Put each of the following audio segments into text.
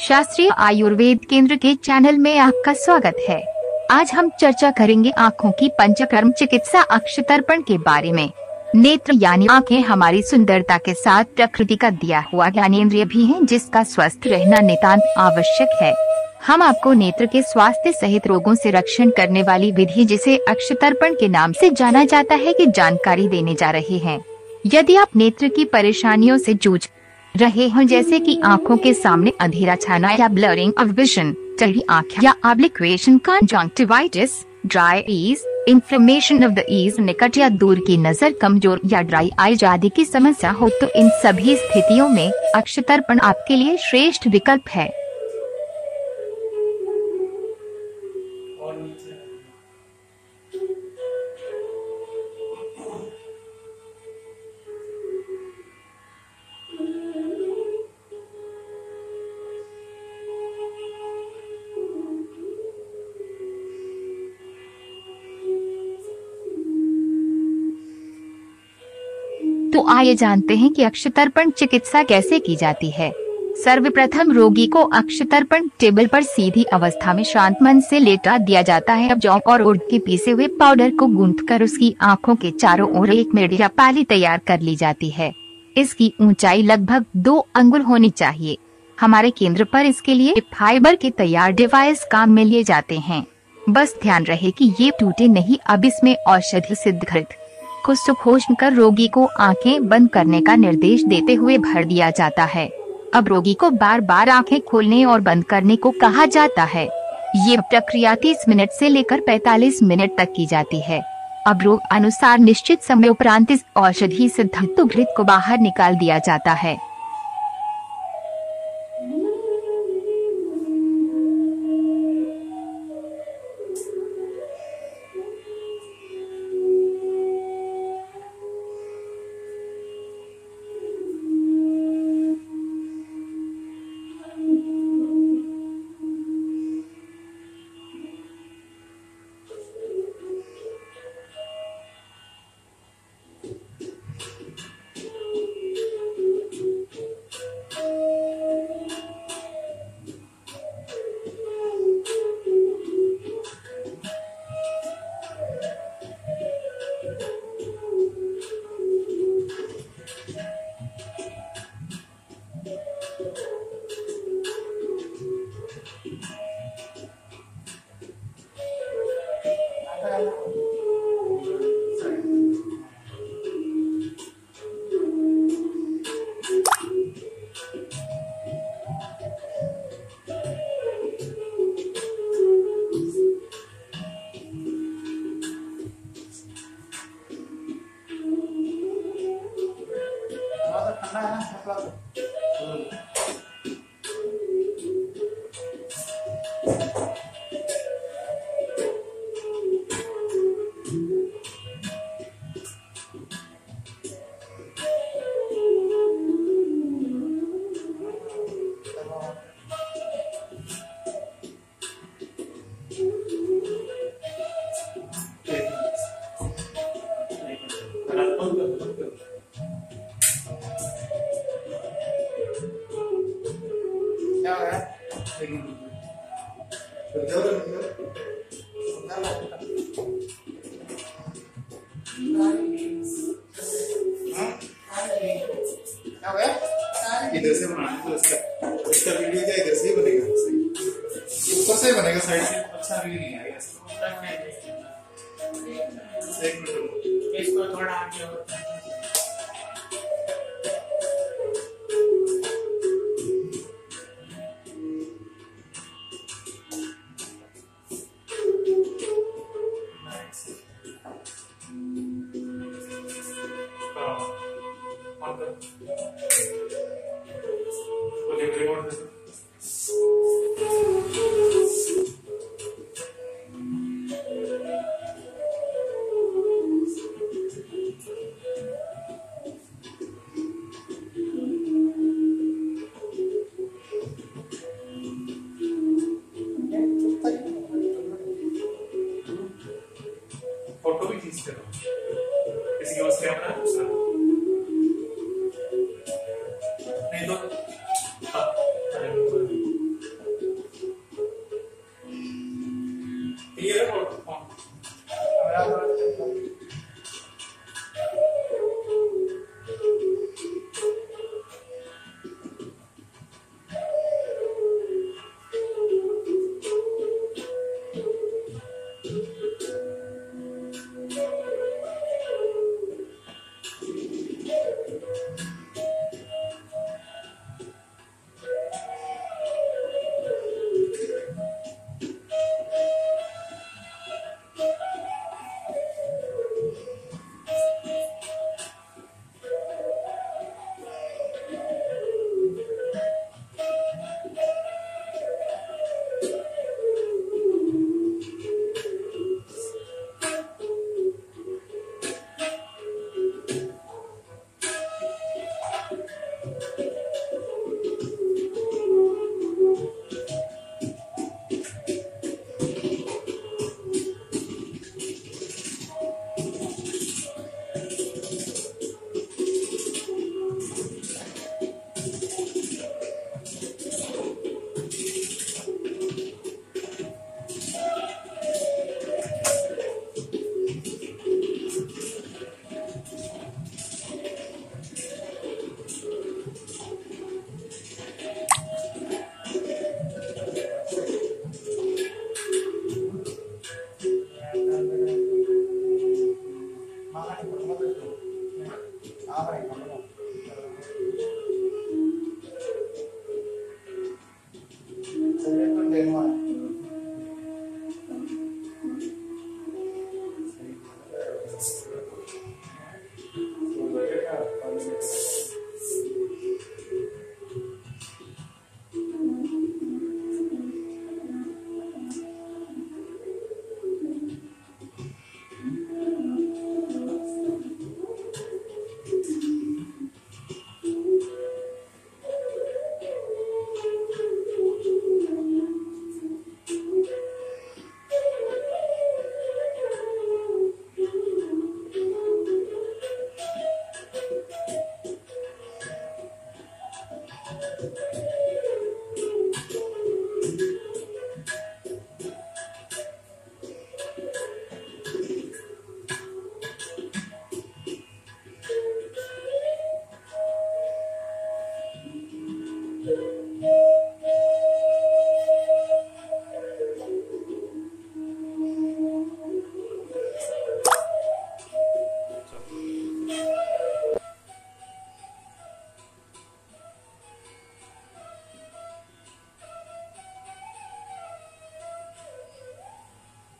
शास्त्रीय आयुर्वेद केंद्र के चैनल में आपका स्वागत है। आज हम चर्चा करेंगे आँखों की पंचकर्म चिकित्सा अक्षतर्पण के बारे में। नेत्र यानी आँखें हमारी सुंदरता के साथ प्रकृति का दिया हुआ ज्ञानेंद्रिय भी हैं, जिसका स्वस्थ रहना नितांत आवश्यक है। हम आपको नेत्र के स्वास्थ्य सहित रोगों से रक्षण करने वाली विधि, जिसे अक्षतर्पण के नाम से जाना जाता है, की जानकारी देने जा रहे हैं। यदि आप नेत्र की परेशानियों से जूझ रहे हो, जैसे कि आंखों के सामने अंधेरा छाना या ब्लरिंग ऑफ विजन, टेढ़ी आँख या ऑब्लिक्वेशन, conjunctivitis, dry eyes, inflammation of the eyes, निकट या दूर की नजर, कमजोर या ड्राई आईज आदि की समस्या हो, तो इन सभी स्थितियों में अक्षतर्पण आपके लिए श्रेष्ठ विकल्प है। तो आइए जानते हैं कि अक्षतर्पण चिकित्सा कैसे की जाती है। सर्वप्रथम रोगी को अक्षतर्पण टेबल पर सीधी अवस्था में शांत मन से लेटा दिया जाता है। अब जौ और उड़द के पीसे हुए पाउडर को गूंथकर उसकी आंखों के चारों ओर एक मेढ़ या पाली तैयार कर ली जाती है। इसकी ऊंचाई लगभग 2 अंगुल होनी चाहिए। हमारे केंद्र पर इसके लिए फाइबर के तैयार डिवाइस काम में लिए जाते हैं। बस ध्यान रहे कि ये टूटे नहीं। अब इसमें औषधि सिद्ध घृत को सुखोष्ण कर रोगी को आंखें बंद करने का निर्देश देते हुए भर दिया जाता है। अब रोगी को बार बार आंखें खोलने और बंद करने को कहा जाता है। ये प्रक्रिया 30 मिनट से लेकर 45 मिनट तक की जाती है। अब रोग अनुसार निश्चित समय उपरांत इस औषधि से धातु घृत को बाहर निकाल दिया जाता है। इधर से बनाना तो इसका वीडियो क्या इधर से ही बनेगा, सही ऊपर से ही बनेगा, साइड से अच्छा व्यू नहीं आएगा। एक मिनट इसको थोड़ा आगे और फोटो भी खींच करो, किसी के पास कैमरा है दूसरा नहीं तो आ रहा है चलिए तो देखना है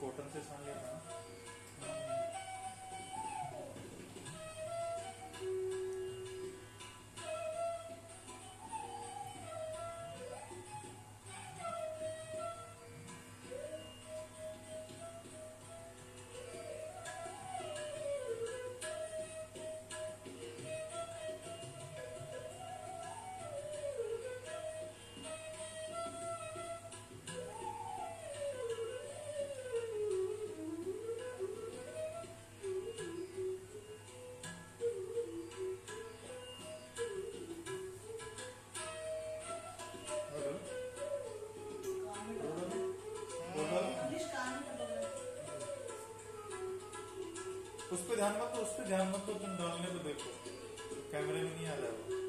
कॉटन से सान लिया था उस पे ध्यान मत दो, उस पे ध्यान मत दो, तुम डालने को देखो, कैमरे में नहीं आ रहा है।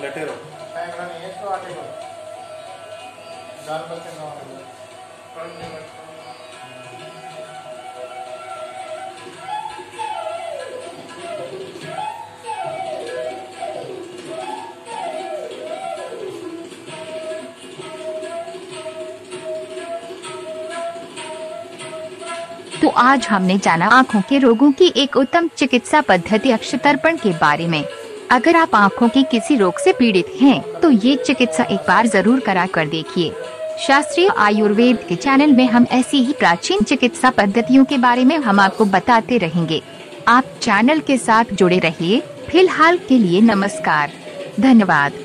लेटे रहो। कैमरा नहीं है तो आगे बढ़ो। जान बच्चे ना हो। तो आज हमने जाना आँखों के रोगों की एक उत्तम चिकित्सा पद्धति अक्षतर्पण के बारे में। अगर आप आँखों के किसी रोग से पीड़ित हैं, तो ये चिकित्सा एक बार जरूर करा कर देखिए। शास्त्रीय आयुर्वेद के चैनल में हम ऐसी ही प्राचीन चिकित्सा पद्धतियों के बारे में हम आपको बताते रहेंगे। आप चैनल के साथ जुड़े रहिए। फिलहाल के लिए नमस्कार, धन्यवाद।